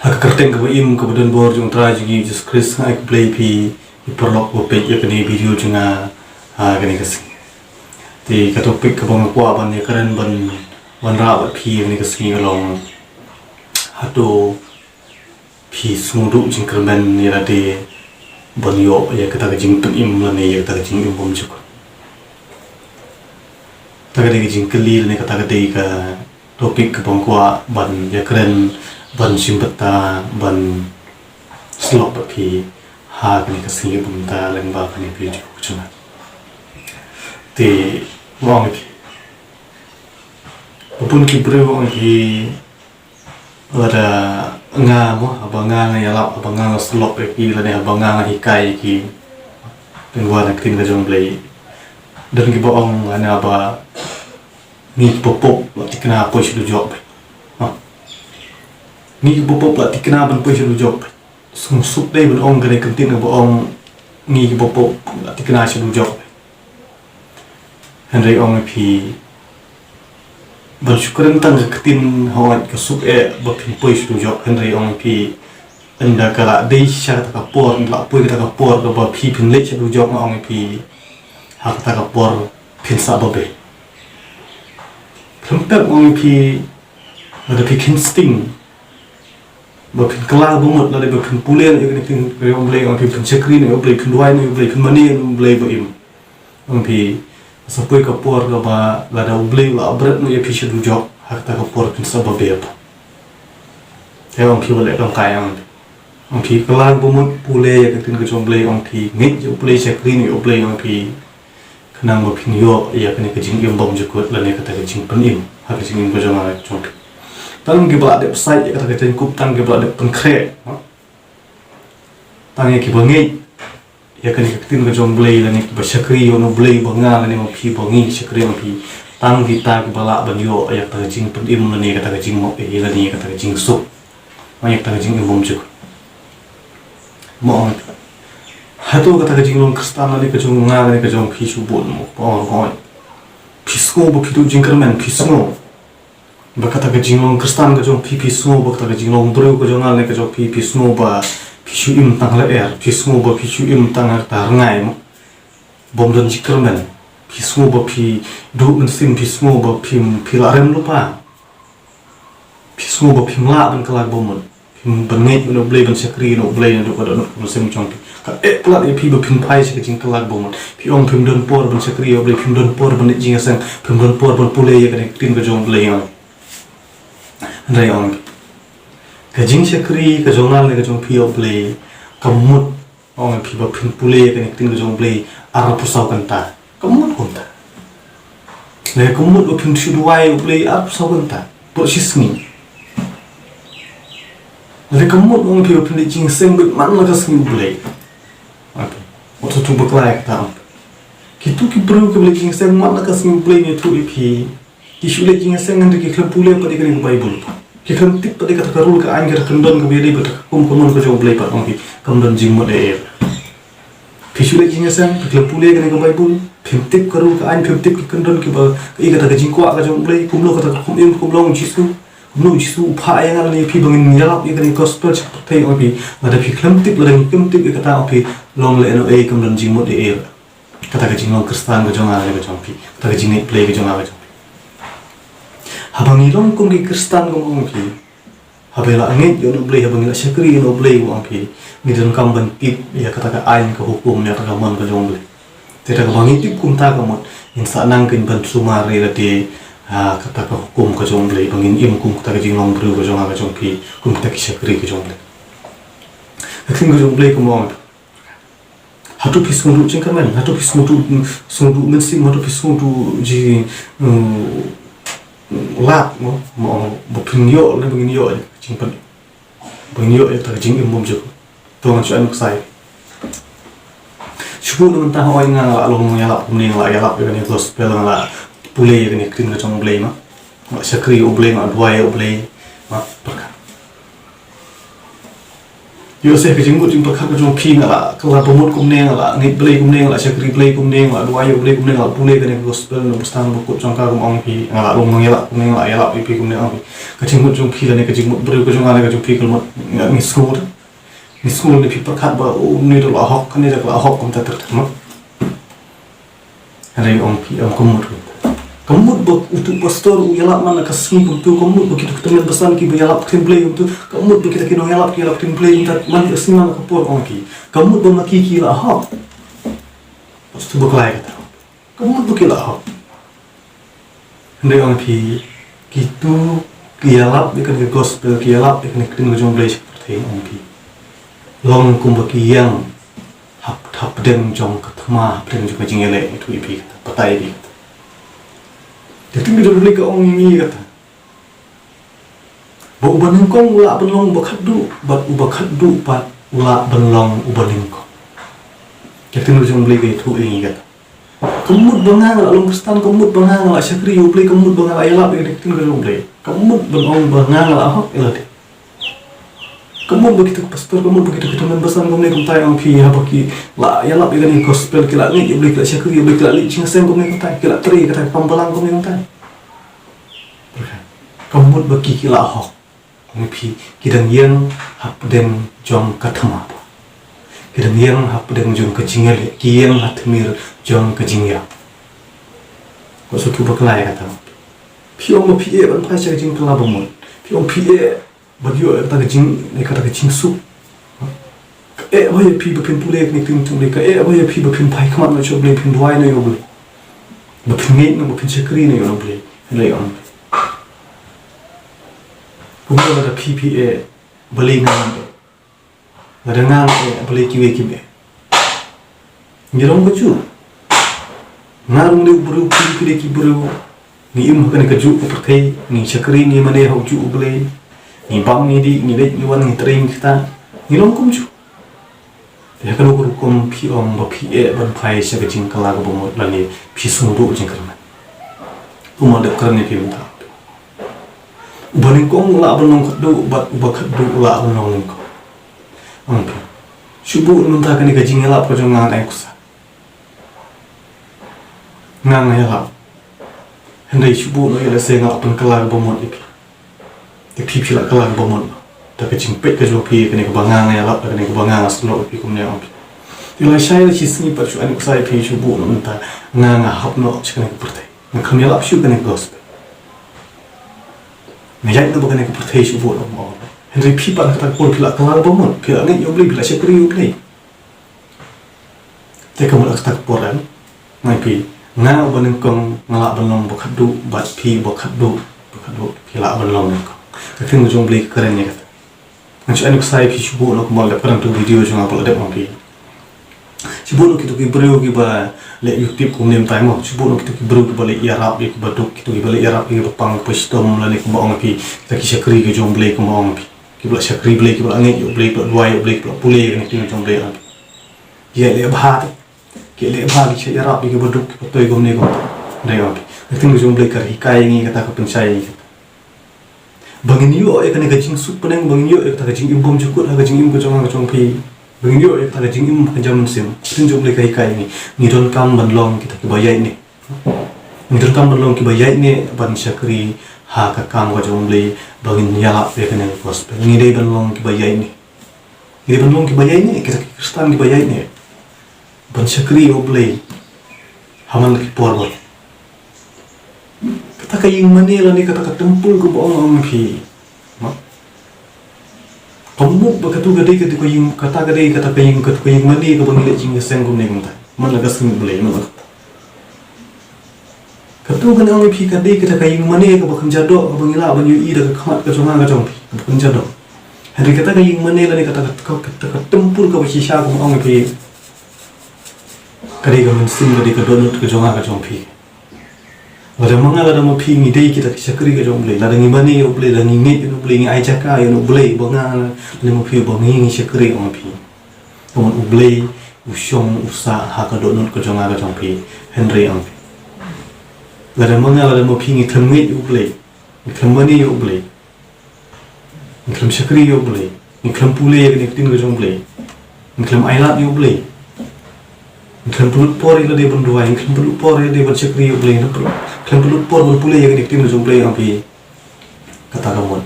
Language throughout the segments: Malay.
Hak kerteng kemudian bor jung tragedi just Chris hak play pi perlok ko pe ya kini video junga kini kas ti ka topik ka bang kwa ban ya karen ban ra ba pi ni kas ni long hatu pi sungdu jing kermen ni ra de ban yo ya kata ka jing pen im la ne ya kata ka jing im bom chuk ta ka de jing kelil ni kata ka de ka topik ka bang kwa ban ya karen ban simpata ban slop pi ha kani kasih bumta lengba kani video cuma te wong ki upun ki bre wong ki ada ngamo abanga ngayalap abanga slop pi lane abanga hikai ki tengwa nak tin ka jong play dan ki boong ana ba ni popop tikna po sidu job ni popop la tikna ban po sidu job sung sup đây bên ông cái này cần tin là ông nghi cái bộ là thì cái này sẽ đủ job hình đây ông thì bersyukur tentang ketin hawan ke sup bakin poi sẽ đủ job hình đây ông thì anda kalau đây sẽ ta kapor la poi ta kapor ke ba phi pin lech sẽ đủ job mà ông thì hak ta kapor pin sa babe kemudian ông thì ada pin sting bakin kelar bumut la de bakin pulen e pin reom blay on pin chakri ne blay pin duai ne blay pin mani ne blay ba im on pi sapoi ka por ga ba la da blay la abrat no ye pi shu job hak ta ka por pin sa ba be ba he on pi wala kam kai on pi kelar bumut pule ye pin ka jom blay on pi ngit yo blay chakri ne yo blay on pi khnang ba pin yo ya kan ka jing im bom jukut la ne ka ta jing pin im hak jing im ba jama chok tang ke bala de site ya kata kup tang ke bala de penkre tang ya ki bangi ya kan ke tin ke jom blay la ni ba shakri yo no blay banga la ni ma phi bangi shakri ma phi tang ki ta ke bala ban yo ya ta jing pen im la ni kata ke jing mo e la ni kata ke jing su ma ya ta ke jing bom chuk mo hatu kata ke jing long kristan la ni ke jong nga la ni ke jong phi su bon mo po phi sko bo phi tu jing kermen phi smo bakata ke jinglong kristan ke jong pipi snow bakata ke jinglong bro ke jong ale ke jong pipi snow ba pishu im tang la pi snow ba pishu im tang har tar ngai mo bom don jikermen pi snow ba pi do men sim pi snow ba pi la rem lupa pi snow ba pi la ban kala bom pim banget no blay ban sakri no blay no ko no ko sim chong ka plat pi ba pim pai se ke jing kala bom pi ong pim don por ban sakri blay pim don por ban jing sang pim don por ban pule ye ke tin ke jong blay Rai on ka jing chakri ka jongal ne ka jong phi play kamut on phi ba phin pule ka ne tin ka jong play ar pusau kanta kamut konta le kamut o phin shuduai play ar pusau kanta po sisni le kamut on phi phin jing seng bit man la ka sni play apa o to tu baklai ka ta kitu ki bro ka play jing seng man la ka sni play ne tu phi Isu jing seng ngan ki klub pule pada kini Bible. Ki kan tip pada kata karul ka angger kendon ke beli pada kum ke jong play pat ong ki kendon jing mo de. Isu jing seng klub pule kini Bible. Phim tip karul ka ang phim tip ki kendon ki ba i kata ka jing kwa ka jong play kum lo kata kum im kum long jisu. Kum lo jisu pha yang ni phi bangin yalap i kani gospel chak thai ong ki ada phi klum tip la ni kum tip kata ong ki long le no e kendon jing mo de. Kata ka jing long kristan ka jong ala ka jong phi. Kata ka jing play ka jong ala habang ilong kung ki kristan kung ong pi habela angin yo no blay habang ila syakri no blay ong pi midon kam ban tip ya kata ka ain ka hukum ya kata man ka jong blay teta ka bangi tip kum ta ka mot in sa nang kin ban sumare la de kata ka hukum ka jong blay bangin im kum kata ka jinglong bru ka jong ka jong pi kum ta ki syakri ka jong blay akin ka jong blay kum ong hatu pi sundu cingkamen hatu pi sundu mensim hatu pi sundu ji lap mo bopin yo le bangin yo jing pan bangin yo ta jing im bom jok to ngan chuan sai shubu no ta hoi nga la lo mo ya lap ni la ya lap ni gospel la pule ni kin ga chong blay ma sakri o blay ma dwai o blay ma perka yo se ke jingmut jing pakha ka jong phi ngala kala pamut kum ne ngala ngi blei kum ne ngala sakri blei kum ne ngala duayo blei kum ne ngala pune ka ne gospel no bustan bu ko jong ka kum ong phi ngala long ngala kum ne ngala yala pi kum ne ong ka jingmut jong phi la ne ka jingmut bru ka jong ala ka jong phi kalmot ngi school ne phi pakha ba ni do la hok ne da la hok kum ta ter ma hari ong phi ong kumut kamut bak untuk pastor yalap mana kasih untuk kamut bak kita ketemu pesan ki yalap template untuk kamut bak kita kino yalap template untuk mana kasih mana kapur ongki kamut bak maki ki lah ha pastor bak lain kata kamut bak lah ha hendak ongki gitu yalap dekat ke gospel yalap dekat ketemu jom belajar seperti ongki long kum bak yang hap den jom ketema den juga jingele itu ipi kata patai ipi jadi kita boleh ke orang ini kata, bawa benengkong ulah benlong bakadu, bat ubakadu bat ulah benlong ubalingkong. Jadi kita boleh ke itu ini kata. Kemud bangang lah longkestan kemud bangang lah syakri boleh kemud bangang lah elap ini kita boleh. Kemud benlong bangang lah hok elap. Kemud begitu pastor kemud begitu kita membesan kemud ni kumtai ang pi habaki lah elap ini gospel kila ni boleh kila syakri boleh kila li cingsem kemud ni kumtai kila teri kata pambalang kemud ni kumtai. Kemud bagi kila hok ni pi kidang yang hap den jom katama kidang yang hap den jom kecingel kiyang hatmir jom kecingya ko so tu baklai kata pi om pi e ban phai cha jing kala bamon pi om pi e bagyo ta jing ne kata kecing su e boy pi bapin pulek ni ting tung ka e boy pi bapin phai khamat na choble pin duai na yo bule bapin nge na bapin chakri na yo bule lai on Kumpulan ada PPA beli ngan, ada ngan beli kiwe kiwe. Nyerong baju, ngan ni buru kiwe buru, ni kan keju pertai, ni cakri ni mana hauju beli, ni bang ni di ni lek ni wan ni tering kita, nyerong kumju. Ya kalau kurukum piom PPA berpai sekecing kelaga bomot lagi pisungdu jengkerman. Umar dekar ni piom tak. Ubalingkong ulah benong kadu bat ubakadu ulah benong lingkong. Angke. Subuh nuntah kani gajing elap ko jong ngan kusa. Ngan elap. Hendai subuh no ila senga pen kelar bomon ipi. Ipi pila kelar bomon. Ta gajing pet ka jong pi kani kebangang elap kani kebangang aslo ipi kumnya ampi. Ila syai la chisni pat su ani kusa ipi subuh no nuntah ngan hap no chikani pertai. Ngam elap shu kani gospel. Ngajak tu bukan yang percaya subuh orang. Henry pipa kata kau pila kelar bangun, pila ni you beli, pila syakri you beli. Jadi kamu nak tak poran, ngai pi, ngau benengkong ngalak benong bokadu, bat pi bokadu pila benong nengkong. Tapi ngujung beli kerennya kata. Macam anu saya pi subuh nak mau lepas tu video jangan apa ada mampi. Subuh nak kita beri kita le YouTube kumnem time mo subuh kita bro ke balik Arab ke baduk kita balik Arab ke pang pastom la ne ko ong pi kita ki syakri ke jomble ko ong pi ki bla syakri ble ki bla ngi yo ble bla duai yo ble bla pule ke ni jomble an ye le bhat ke le bhat ki Arab ke baduk ke toy gomne ko dai ong pi kita jomble kar hikai ngi kata ko pensai bangin yo e kan ga jing sup peneng bangin yo e kata ga jing imbom jukut ga jing im ko jong pi Bengyo ek tak jing im penjam sim, tunjuk mereka ikai ni, nidon kam banlong kita kebayai ni, nidon kam banlong kebayai ni, ban syakri ha kakam kau jom beli bangin yalap ya kena gospel, nidai banlong kebayai ni, nidai banlong kebayai ni, kita Kristen kebayai ni, ban syakri o beli, haman kipor bot, kata kaying mani lah ni kata ketempul ke boong pi. Kamu berkata gadai kata kaying kata gadai kata kaying mani ke bangile jing seng gum ne gum tai man laga sing bele man kata kan ang pi gadai kata kaying mani ke bakam jado bangila ban yu i da khamat ka jonga ga jong pi bakam jado hari kata kaying mani la ni kata tempur ka basi sha gum ang pi gadai ga man sing gadai ka donut ka jonga ga jong pi ada mga ada mo pi ni dei kita syakri ga jong bele la ngi mani yo bele la ngi ngi yo bele ngi ai jaka yo bele banga le mo pi bangi ngi syakri on pi on bele usyong usa ha ka donut ka jonga ga jong pi Henry on pi ada mga ada mo pi ngi thamngi yo bele ngi thamani yo bele ngi tham syakri yo bele Ngklem pule ya kan tin gajong play. Ngklem I love you play. Ngklem pulut por ila dia berdua, ngklem pulut por ila dia bercakri you play. Ngklem pulut por pule ya kan tin gajong play ampi. Kata kamu.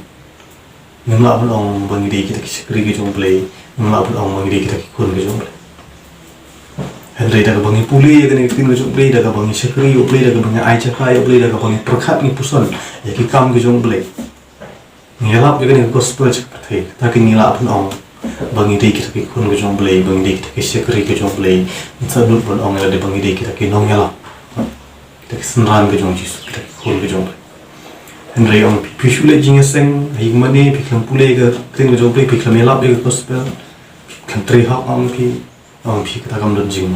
Ngla pun ong bangi dia kita cakri gajong play. Ngla pun ong bangi dia kita kun gajong play. Henry dah bangi pule ya kan tin gajong play, dah bangi cakri you play, dah bangi ai cakai you play, dah bangi perkat ni pusan. Ya ki kam gajong play. Ngelap juga ni gospel cakap tapi ngelap pun ong bangi dia kita kun gajong play, bangi dia kita cakri gajong play. Sabut pun ong ada bangi dia kita nong ngelap. Kita senran gajong Yesus kita kun gajong play. Henry ong pishule jingeseng higmane piklam pule ga tin gajong play piklam ngelap juga gospel. Piklam trihak ong pi kata kam don jing.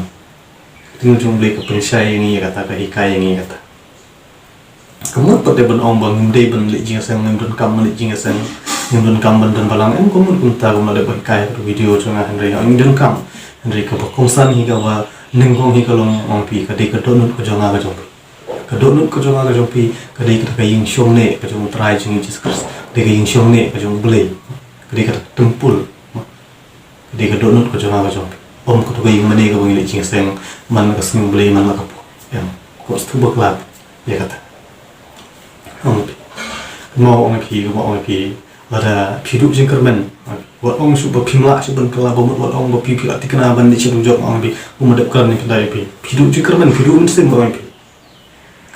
Tin gajong play ke pensai ini kata ke hikai ini kata. Kamu pada ben ong bang dei ben le jing sang nem don kam le jing sang nem don kam ben don balang em kamu kunta kamu ada kai video chunga Henry ong don kam Henry ka kongsan hi ka wa ning hong hi ka long ong pi ka dei ka donut ko jonga ka jong ka donut ko jonga ka jong pi ka dei ka ying shong ne ka jong try jing Jesus Christ dei ka ying shong ne ka jong blei ka dei ka tempul ka dei ka donut ko jonga ka jong om ko to ka ying mane ka bang le jing sang man ka sing blei man ka pu em ko stu baklat ya kata mau orang pi ada hidup jengkermen buat orang suka pimla suka kalau buat orang berpi pila tikna ban di cium jok orang pi umadapkan ni pendai pi hidup jengkermen hidup mesti orang pi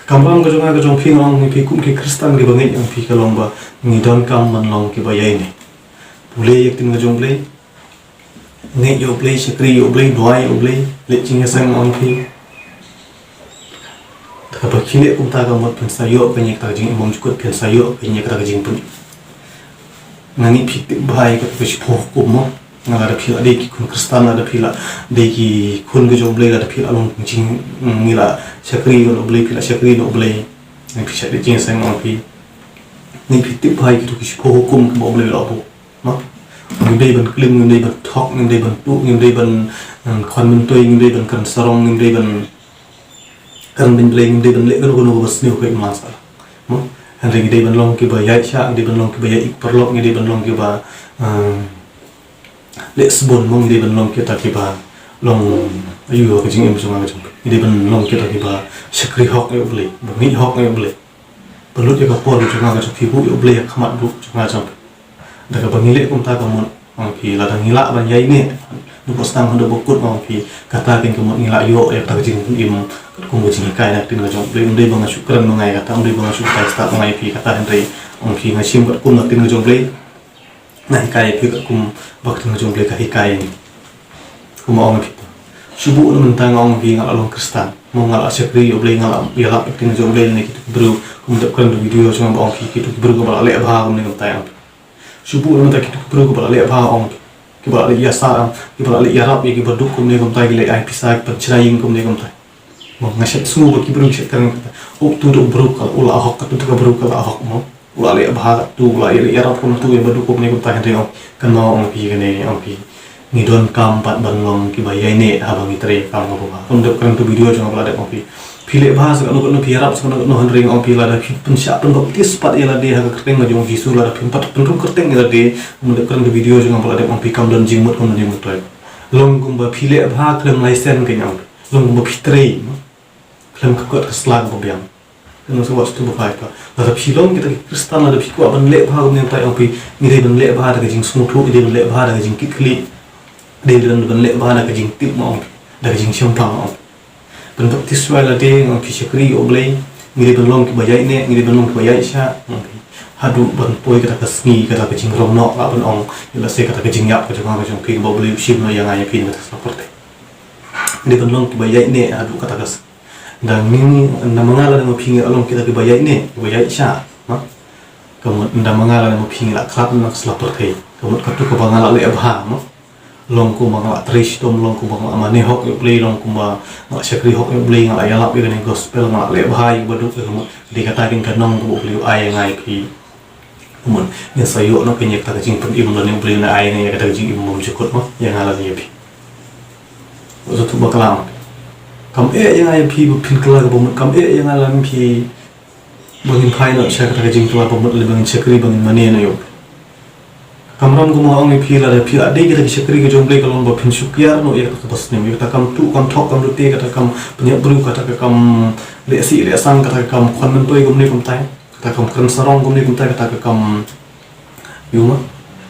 kampang ke jong pi orang pi kum ke Kristen ke bangai yang pi kalau ba ngidon kam man long ke bayai ni boleh yak tin jong boleh ngai yo boleh sekri yo boleh dua yo boleh lecing sang orang pi apa kini pun tak akan buat pensayo banyak tak jing imam cukup pensayo banyak tak jing pun ngani pitik bahaya kat besi pokok mo ngala ada pila deki kun Kristen ada pila deki kun ke jomblo ada pila long jing ngila syakri no boleh pila syakri no boleh ni pisah de jing sang api ni pitik bahaya kat besi pokok mo boleh labu no ngi ban klim ngi ban thok ngi ban tu ngi ban kon men toy ngi ban kan sarong ngi ban kan ben bleng de ben le kan ko bas ni ko masa mo Henry de ben long ki ba ya sha de ben long ki ba ya ik perlok ni de ben long ki ba le sbon mong de ben long ki ta ki ba long ayu ko jing em so ma jong de ben long ki ta ki ba shakri hok e ble ba mi hok e ble perlu je ka por jo nga ka ki bu e ble khamat bu jo nga jong da ka ba ngi le kum ta ka mon ang ki la da ngila ban yai ni nu ko stang hondo bokut ang ki kata ken ko ngila yo ya ta jing im ko mo jing kai nak tin ga jong ble ndai bang syukran mangai kata ndai bang syukran sta mangai pi kata Henry ang ki ngasim ko nak tin ga jong ble nah kai pi ko bak tin ga jong ble ka hikai ni ko mo ang pi subu no mentang ang ki ngala long Kristen mo ngala syakri yo ble ngala ya la tin ga jong ble ni ki bro ko mo kan video jong ang ki bro ko ba le ba ni ko tai subuh nanti kita perlu kepada lek bahang kepada lek yasa kepada lek yarap yang kepada dukum ni komtai lek ai pisah kepada ceraing kum ni komtai mau ngasih semua bagi perlu cekkan tu duk berukal ulah ahok tu tu berukal ahok mau ulah lek bahang tu ulah lek yarap kum tu yang berdukum ni komtai henry kan mau orang pi kan ni orang pi ngidon kam pat banlong ki bayai ni abang itre kam apa untuk kan tu video jangan pelada orang pi pilih bahas kan no piarap sekarang no Henry orang pi lada pensiap baptis pat ia lada harga kerteng ngajong visu lada pimpat penrung kerteng ia lada mendekkan ke video jangan pelada orang pi kam dan jingmut kon jingmut toy long gumba pilih bahas klem license ke nyam long gumba pitre klem kekot keslag bobiang kan sebab tu bahaya ka lada pilong kita Kristen lada piku aban lek bahas ni tai orang pi ngide ben lek bahas ke jing smutlu ide ben lek bahas ke jing kikli de ben lek bahas ke jing tip mau dari jing syampang bentuk tiswa lade ngam pisyakri oblay ngiri benlong ki bayai ne ngiri benlong ki bayai sha hadu ban poi kata kasngi kata kecing romno la ban ong ila se kata kecing yap kata ngam jong pi boblay shim no yang aya pi mata seperti ngiri benlong ki bayai ne hadu kata kas dan ini anda mengala dengan pingi along kita ki bayai ne bayai sha kamu anda mengala dengan pingi la klap nak seperti kamu katu ko bangala le abha long ko mga trish tom long ko mga mane hok yo play long ko mga syakri hok yo play nga ayalap yo ni gospel nga le bahai baduk yo dikatakan kanong ko play ay ngai pi umon ni sayo no kenyek ta jing pun im lo ni play na ay ngai kata jing im mom jukot mo yang ala ni pi so tu bakalam kam yang ay pi bu pin kala ko kam yang ala pi bangin pai no syakri jing kala po mo le bangin syakri bangin mane na yo kamram ko mo ang phila de phila de kita shakri ke jomble kalon ba phin shukyar no ya ka bas ne ta kam tu kam thok kam te ka kam punya bru ka ta kam le si le sang ka kam khon man toy gum ne kum tai ka kam kan sarong gum ne kum tai ka kam yuma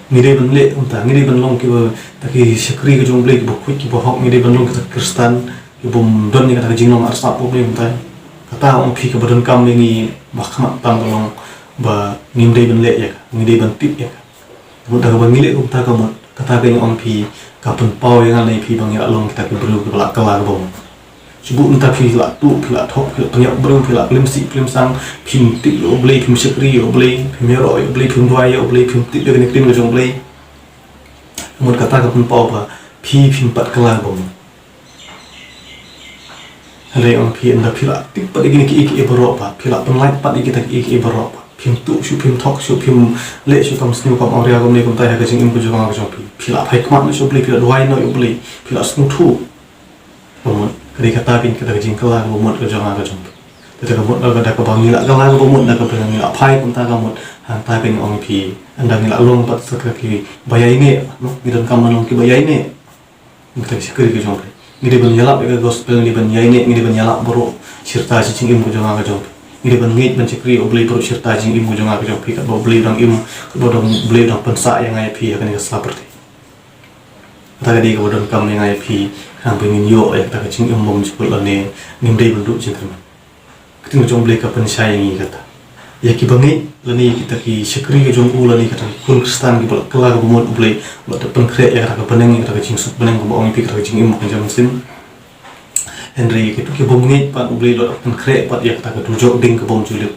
ngire ban le ta ngire ban long ki ba ta ki shakri ke jomble ki ba khut ki ba hok ngire ban long ka kristan ki bum don ni ka jinglong arsa po ne kum tai kata ong phi ka badan kam ni ba khama tang long ba ngimde ban le ya ngire ban tip ya mudah ka bangile umta ka mot kata ka yung pi kapun pau yang alai pi bang ya long kita ke bru ke belak kala ka bom subu unta pi la tu pi la thok pi tanya bru pi la plim si plim sang phim ti lo blei phim sekri lo blei phim ro yo blei phim dwai yo blei phim ti de ni tin jong blei mot kata ka pun pau ba pi phim pat kala bom hale ong pi anda pi la ti pat igini ki bro pa pi la pen light pat kita ki bro pa phim tu shu phim thok shu phim le shu kam snu kam auria kam ne kam tai ha ka jing im ko jong ka jong phila phai kmat no shu bli phila dwai no yu bli phila snu thu mo kri kata pin ka jing kala mo mot ka jong ka jong te ka mot ka da ka bang la kala ka mot na ka pin la phai kam ta ka mot han ta pin ong pi anda ni la long pat sa ka ki bayai ne no gidan kam long ki bayai ne kita sikri ka jong ni de ban yala ka gospel ni ban yai ne ni de ban yala boro sirta chi jing im ko jong ka jong ini ban ngit ban cikri oblei pro serta jing im gujong ak jong pi ka oblei dang im bodong oblei dang pensa yang ai pi akan ka seperti ta ga di ka bodong kam yang ai pi kan pengin yo ya ta ka jing im bom jukul ane nim dei bendu jing kan kiting jong oblei ka pensa yang i kata ya ki bangi lani kita ki sekri ka jong u lani kata kun kristan ki bol kala ka bomot oblei lo ta pen kre ya ka peneng ka jing suk peneng ko ong pi ka jing im kan jam sim Henry gitu ke bom ngit pat ubli lo pen kre pat ya kata dujok ding ke bom julip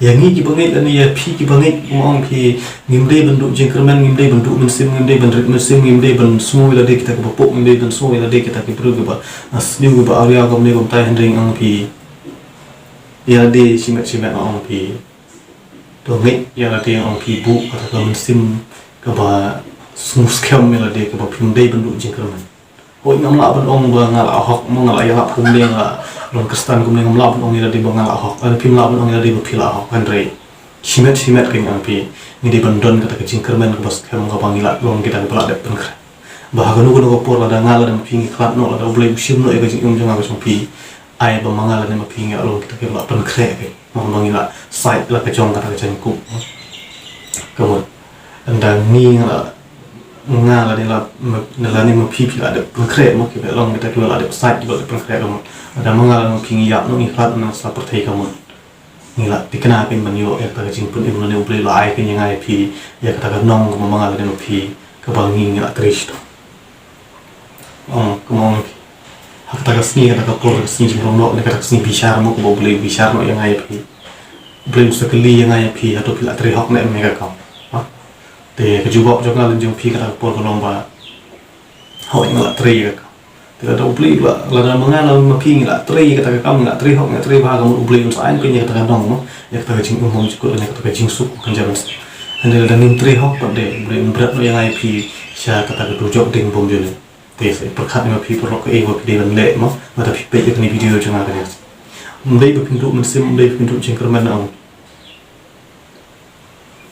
yang ni ki bangit ani ya phi ki bangit mong phi ngimde bendu jingkerman ngimde bendu mensim ngimde benrit mensim ngimde ben semua ila de kita ke bopok ngimde ben semua ila de kita ke bru ke ba asniu ke ba area kom ne kom tai Henry ang phi ya de simet ang phi to ngit ya la de ang phi bu kata ka mensim ke ba semua scam ila de ke ba phimde bendu jingkerman Hoi ngam la ban ong ba ngal ahok mo ngal ya kum le nga lon kristan kum le ngam la ban ong ira di ba ngal ahok an pim la ban ong ira di ba phila ahok kan rei simet ke ngam pi ni di ban don kata ke jingkerman ke bas kam ga bangila lon kita ke pala de pen kra ba ga nu ko por la da ngal da pi ngi klat no la da blai sim no e ga jing um jang ga song pi ai ba mangal da ma pi ngi lon kita ke la pen kra ke mo bangila site la ke jong kata ke jang ku kamu anda ni ngala nga la la ni mo pi la de konkret mo ke long kita ke la de site de konkret mo ada manga mo pingi ya no ni khat na sa per thai ka mo ni la tikna pin man yo ek ta jing pun im ne uble la ai ke ngai pi ya ka ta nong mo manga la no pi ka bang ni la tristo ko mo hak ta ka sni ka por sni jing no ne ka sni bishar mo ko uble bishar no yang ai pi uble usakli yang ai pi atau pi la tri hok ne me ka te kejubok jong ngal jong pi kata por kolong ba hoi ngala tri ka te ada ubli la la mangala ma pi ngala tri kata ka kam ngala tri hok ngala tri ba kam ubli un sain pe nya kata dong no ya kata jing umum jiko nya kata jing suk kan jaman ande la nin tri hok pa de ubli un berat no yang ai pi sya kata ka dujok ding bom jole te se perkhat ma pi por ko e wo pi de ban le mo ma ta pi pe ni video jong ngal ka ndai ba pintu men sim ndai pintu jingkerman ang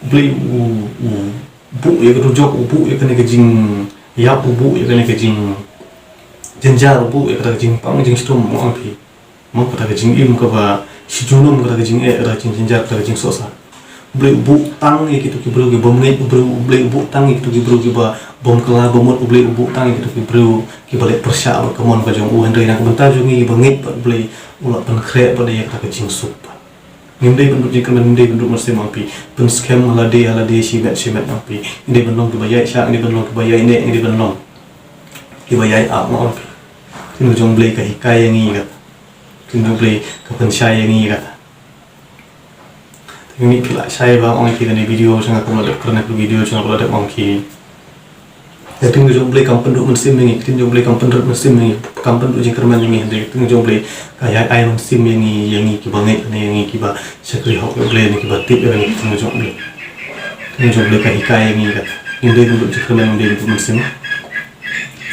ubli bu ya ke jok bu ya kena ke jing ya bu ya kena ke jing jenjar bu ya kena ke jing pang jing stum mo ampi mo kata ke jing im ka ba si junum kata ke jing ra jing jenjar kata ke jing sosa beli bu tang ya gitu ke bro ke bom ngai beli bu tang ya gitu ke bro ke ba bom kala bomot beli bu tang ya gitu ke bro ke balik persya ke mon ka jong u Henry nak bentar jungi bangit beli ulat pen kre pada ya kata ke jing sup ngimdai bentuk jingkerman ngimdai bentuk mesti mampi pen scam halade simet mampi ngimdai benong ke bayai syak ngimdai benong ke bayai ne ngimdai benong ke bayai ap mampi kinu jong blei ka hikai yang i kata kinu blei ka pensyai yang i kata ini pila saya bang ong ki ni video sangat kemudian kerana video sangat kemudian ong ki Ting jong blei kam penduk mensim ni ting jong blei kam penduk mensim ni kam penduk jingkerman ni hande ting jong blei kaya ai mensim yang ni ki bangai ni yang ki ba sekri hok blei ni ki ba tip yang ting jong blei ka hikai ni ka ni dei penduk jingkerman ni dei mensim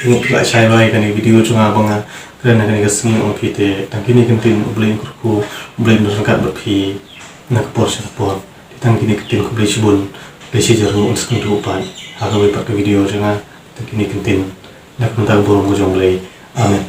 ini pula saya bai kan video cunga bang kerana kan kesini ong pite tang kini kentin blei kurku blei nerangkat berpi nak por sapor tang kini kentin ku blei sibun lesi jarang uns kentu upan hagawe pakai video jangan tak kini kentin nak mentang burung kujong lay amin.